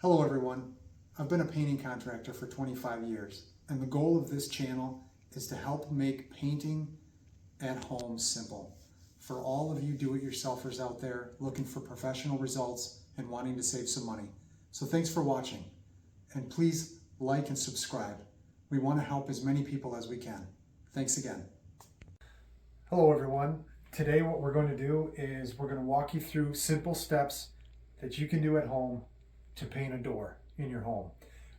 Hello everyone, I've been a painting contractor for 25 years and the goal of this channel is to help make painting at home simple. For all of you do-it-yourselfers out there looking for professional results and wanting to save some money. So thanks for watching and please like and subscribe. We want to help as many people as we can. Thanks again. Hello everyone. Today what we're going to do is we're going to walk you through simple steps that you can do at home to paint a door in your home.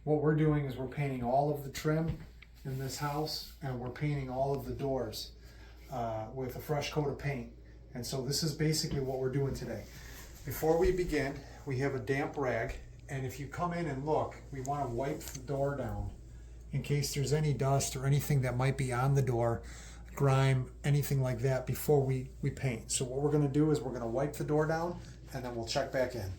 What we're doing is we're painting all of the trim in this house and we're painting all of the doors with a fresh coat of paint. And so this is basically what we're doing today. Before we begin, we have a damp rag, and if you come in and look, we want to wipe the door down in case there's any dust or anything that might be on the door, grime, anything like that before we paint. So what we're going to do is we're going to wipe the door down and then we'll check back in.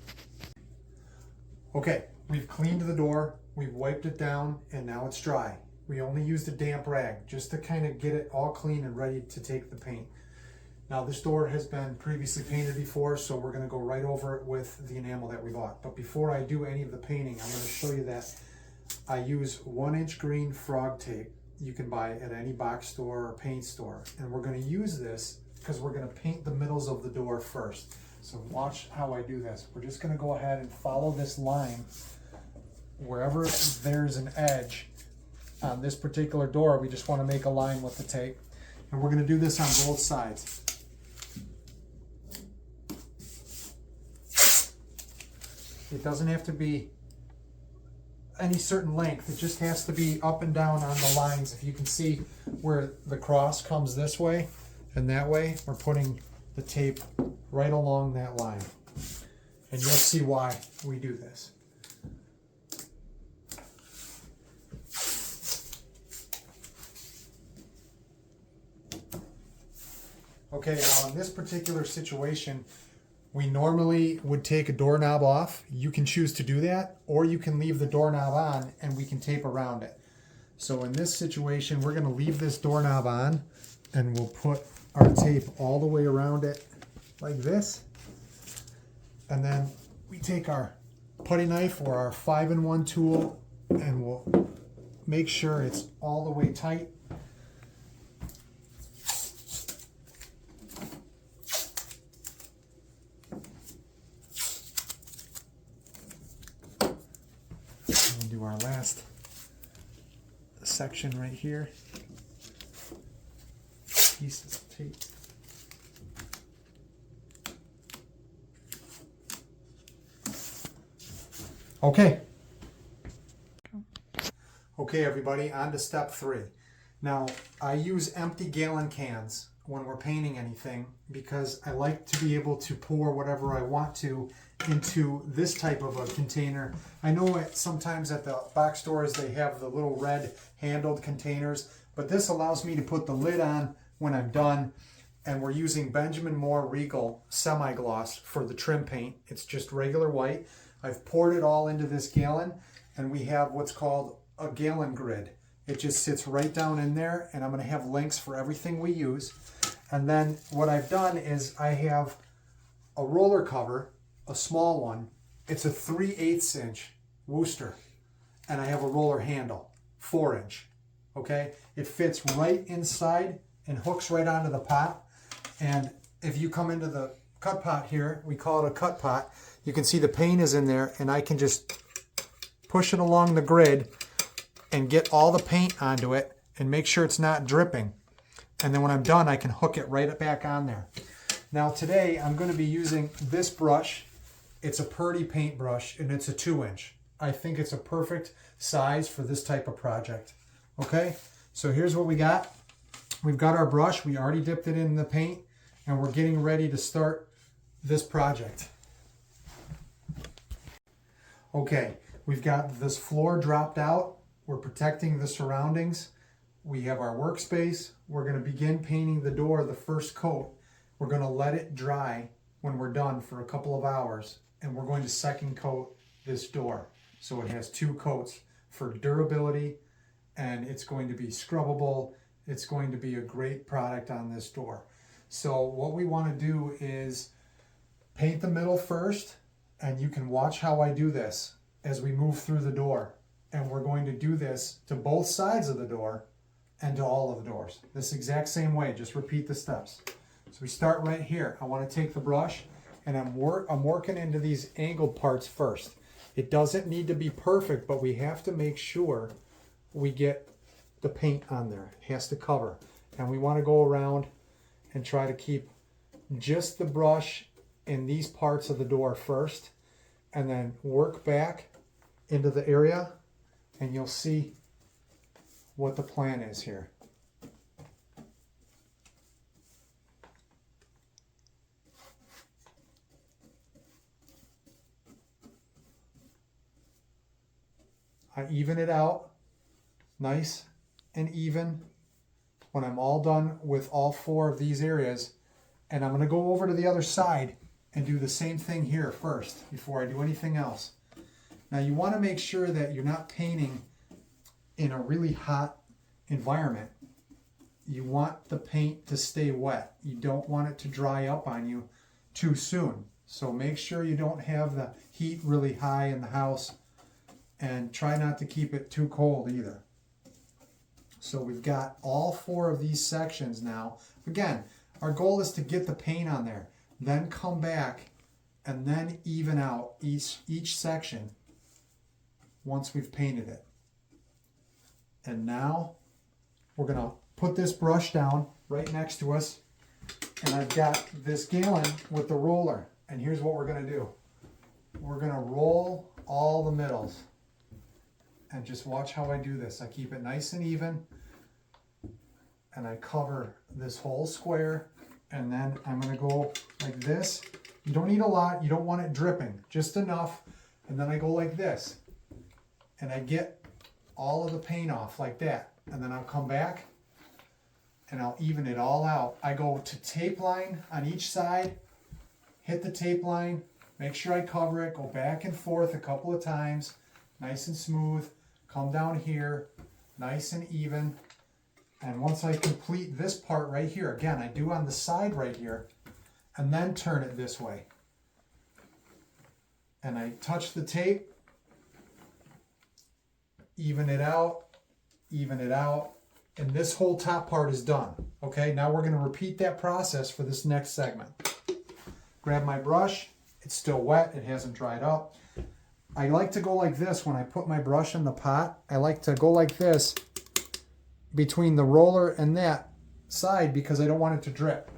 Okay, we've cleaned the door, we've wiped it down, and now it's dry. We only used a damp rag just to kind of get it all clean and ready to take the paint. Now this door has been previously painted before, so we're going to go right over it with the enamel that we bought. But before I do any of the painting, I'm going to show you that I use 1-inch green frog tape you can buy at any box store or paint store. And we're going to use this because we're going to paint the middles of the door first. So watch how I do this. We're just going to go ahead and follow this line. Wherever there's an edge on this particular door, we just want to make a line with the tape. And we're going to do this on both sides. It doesn't have to be any certain length. It just has to be up and down on the lines. If you can see where the cross comes this way and that way, we're putting the tape right along that line. And you'll see why we do this. Okay, now in this particular situation, we normally would take a doorknob off. You can choose to do that, or you can leave the doorknob on and we can tape around it. So in this situation, we're going to leave this doorknob on and we'll put our tape all the way around it like this. And then we take our putty knife or our 5-in-1 tool and we'll make sure it's all the way tight. We'll do our last section right here. Pieces of tape. Okay everybody, on to step 3. Now I use empty gallon cans when we're painting anything because I like to be able to pour whatever I want to into this type of a container. I know sometimes at the box stores they have the little red handled containers, but this allows me to put the lid on when I'm done. And we're using Benjamin Moore Regal semi-gloss for the trim paint. It's just regular white. I've poured it all into this gallon and we have what's called a gallon grid. It just sits right down in there, and I'm going to have links for everything we use. And then what I've done is I have a roller cover, a small one. It's a 3/8 inch Worcester, and I have a roller handle, 4-inch. Okay, it fits right inside and hooks right onto the pot. And if you come into the cut pot here, we call it a cut pot, you can see the paint is in there, and I can just push it along the grid and get all the paint onto it and make sure it's not dripping. And then when I'm done, I can hook it right back on there. Now today I'm going to be using this brush. It's a Purdy paint brush and it's a 2-inch. I think it's a perfect size for this type of project. Okay, so here's what we got. We've got our brush. We already dipped it in the paint and we're getting ready to start this project. Okay, we've got this floor dropped out. We're protecting the surroundings. We have our workspace. We're going to begin painting the door the first coat. We're going to let it dry when we're done for a couple of hours. And we're going to second coat this door. So it has 2 coats for durability and it's going to be scrubbable. It's going to be a great product on this door. So what we want to do is paint the middle first, and you can watch how I do this. as we move through the door. And we're going to do this to both sides of the door and to all of the doors. This exact same way, just repeat the steps. So we start right here. I want to take the brush and I'm working into these angled parts first. It doesn't need to be perfect, but we have to make sure we get the paint on there. It has to cover. And we want to go around and try to keep just the brush in these parts of the door first, and then work back into the area, and you'll see what the plan is here. I even it out nice and even when I'm all done with all 4 of these areas. And I'm going to go over to the other side and do the same thing here first before I do anything else. Now you want to make sure that you're not painting in a really hot environment. You want the paint to stay wet. You don't want it to dry up on you too soon. So make sure you don't have the heat really high in the house, and try not to keep it too cold either. So we've got all 4 of these sections now. Again, our goal is to get the paint on there, then come back and then even out each section once we've painted it. And now we're going to put this brush down right next to us, and I've got this gallon with the roller. And here's what we're going to do. We're going to roll all the middles. And just watch how I do this. I keep it nice and even, and I cover this whole square, and then I'm going to go like this. You don't need a lot. You don't want it dripping, just enough. And then I go like this, and I get all of the paint off like that. And then I'll come back and I'll even it all out. I go to tape line on each side, hit the tape line, make sure I cover it, go back and forth a couple of times, nice and smooth. Come down here, nice and even. And once I complete this part right here, again, I do on the side right here, and then turn it this way. And I touch the tape, even it out, and this whole top part is done. Okay, now we're going to repeat that process for this next segment. Grab my brush, it's still wet, it hasn't dried up. I like to go like this when I put my brush in the pot. I like to go like this between the roller and that side because I don't want it to drip.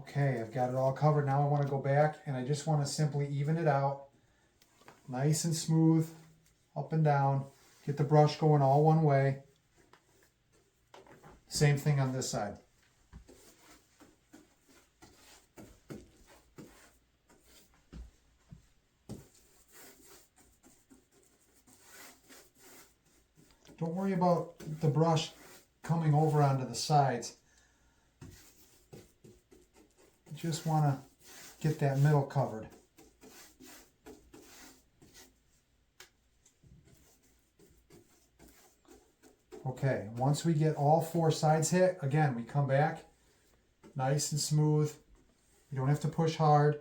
Okay, I've got it all covered. Now I want to go back and I just want to simply even it out. Nice and smooth, up and down. Get the brush going all one way. Same thing on this side. Don't worry about the brush coming over onto the sides. Just want to get that middle covered. Okay, once we get all 4 sides hit, again, we come back nice and smooth. You don't have to push hard,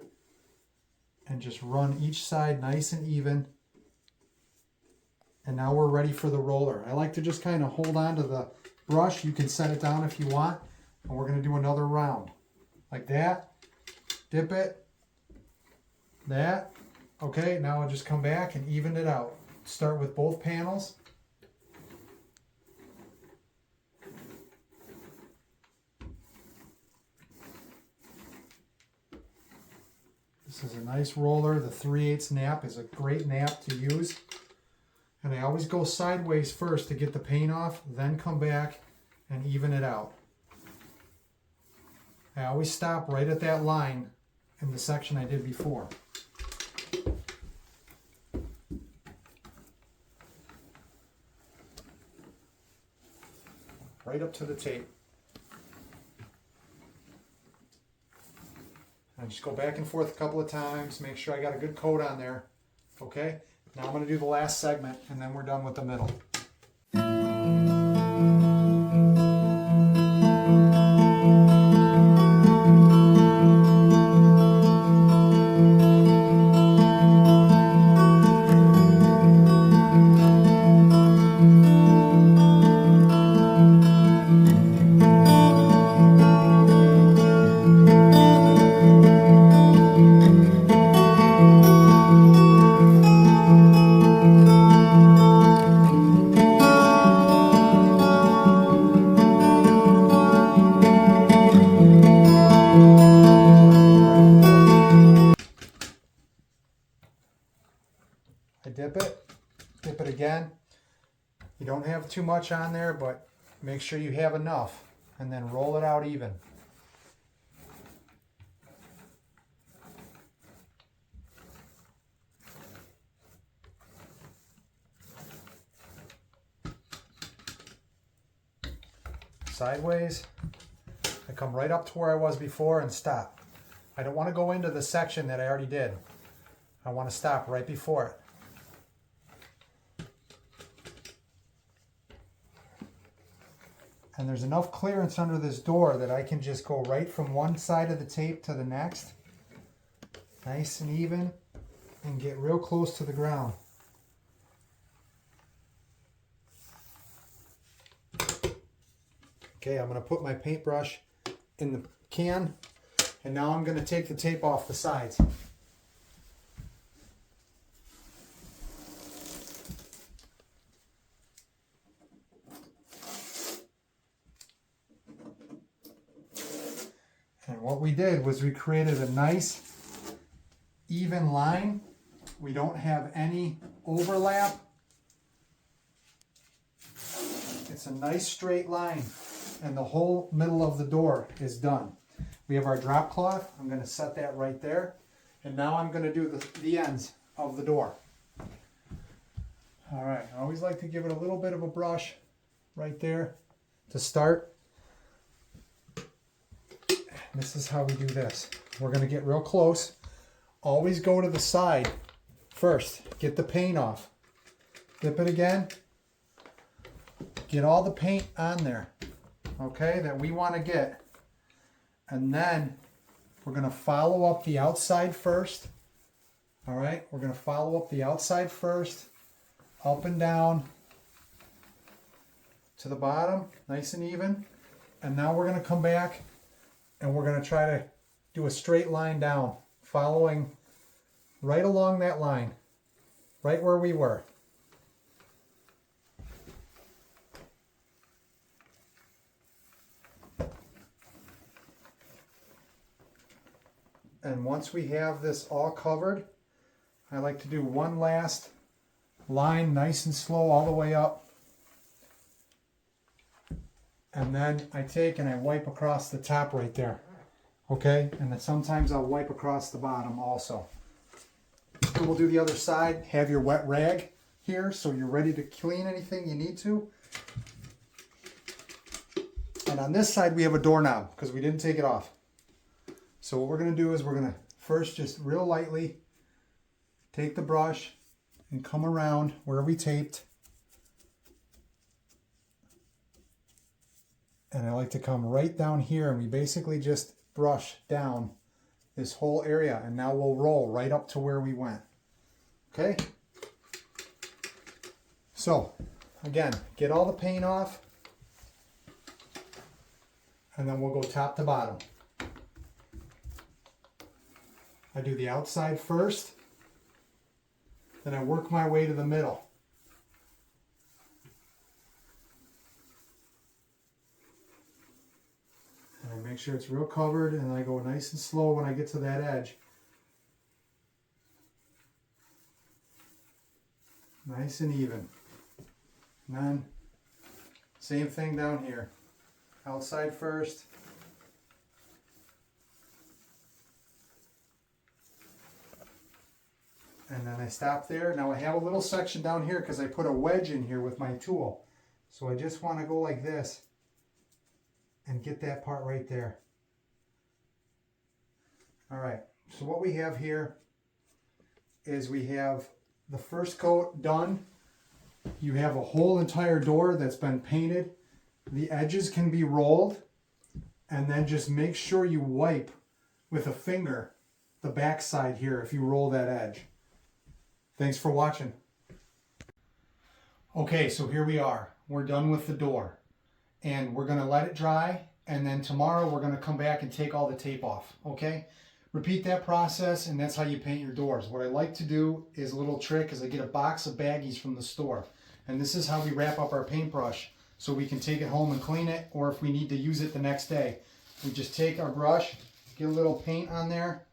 and just run each side nice and even. And now we're ready for the roller. I like to just kind of hold on to the brush. You can set it down if you want, and we're going to do another round. Like that, dip it, that. Okay, now I'll just come back and even it out. Start with both panels. This is a nice roller. The 3/8 nap is a great nap to use. And I always go sideways first to get the paint off, then come back and even it out. I always stop right at that line in the section I did before. right up to the tape. And just go back and forth a couple of times, make sure I got a good coat on there. Okay, now I'm going to do the last segment and then we're done with the middle. I dip it again. You don't have too much on there, but make sure you have enough, and then roll it out even. Sideways. I come right up to where I was before and stop. I don't want to go into the section that I already did. I want to stop right before it. And there's enough clearance under this door that I can just go right from one side of the tape to the next. Nice and even, and get real close to the ground. Okay, I'm going to put my paintbrush in the can, and now I'm going to take the tape off the sides. And what we did was we created a nice even line. We don't have any overlap. It's a nice straight line, and the whole middle of the door is done. We have our drop cloth. I'm going to set that right there. And now I'm going to do the ends of the door. All right, I always like to give it a little bit of a brush right there to start. This is how we do this. We're going to get real close. Always go to the side first. Get the paint off. Dip it again. Get all the paint on there, okay, that we want to get. And then we're going to follow up the outside first. All right, we're going to follow up the outside first, up and down to the bottom, nice and even. And now we're going to come back and we're going to try to do a straight line down, following right along that line, right where we were. And once we have this all covered, I like to do one last line, nice and slow all the way up. And then I take and I wipe across the top right there. Okay, and then sometimes I'll wipe across the bottom also. And we'll do the other side. Have your wet rag here so you're ready to clean anything you need to. And on this side we have a doorknob because we didn't take it off. So what we're going to do is we're going to first just real lightly take the brush and come around where we taped. And I like to come right down here, and we basically just brush down this whole area, and now we'll roll right up to where we went. Okay? So, again, get all the paint off, and then we'll go top to bottom. I do the outside first, then I work my way to the middle. And I make sure it's real covered, and I go nice and slow when I get to that edge. Nice and even. And then, same thing down here. Outside first. And then I stop there. Now I have a little section down here because I put a wedge in here with my tool. So I just want to go like this and get that part right there. All right, so what we have here is we have the first coat done. You have a whole entire door that's been painted. The edges can be rolled, and then just make sure you wipe with a finger the back side here if you roll that edge. Thanks for watching. Okay, so here we are. We're done with the door, and we're gonna let it dry, and then tomorrow we're gonna come back and take all the tape off, okay? Repeat that process, and that's how you paint your doors. What I like to do is a little trick is I get a box of baggies from the store, and this is how we wrap up our paintbrush so we can take it home and clean it, or if we need to use it the next day. We just take our brush, get a little paint on there,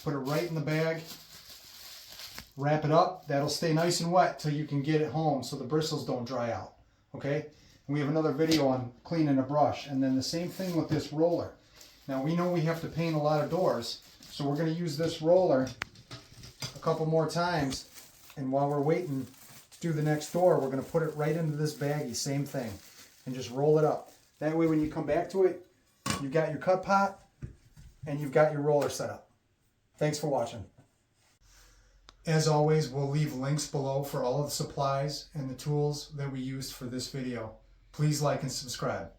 put it right in the bag, wrap it up. That'll stay nice and wet till you can get it home so the bristles don't dry out, okay? And we have another video on cleaning a brush, and then the same thing with this roller. Now we know we have to paint a lot of doors, so we're going to use this roller a couple more times, and while we're waiting to do the next door, we're going to put it right into this baggie, same thing, and just roll it up. That way when you come back to it, you've got your cut pot and you've got your roller set up. Thanks for watching. As always, we'll leave links below for all of the supplies and the tools that we used for this video. Please like and subscribe.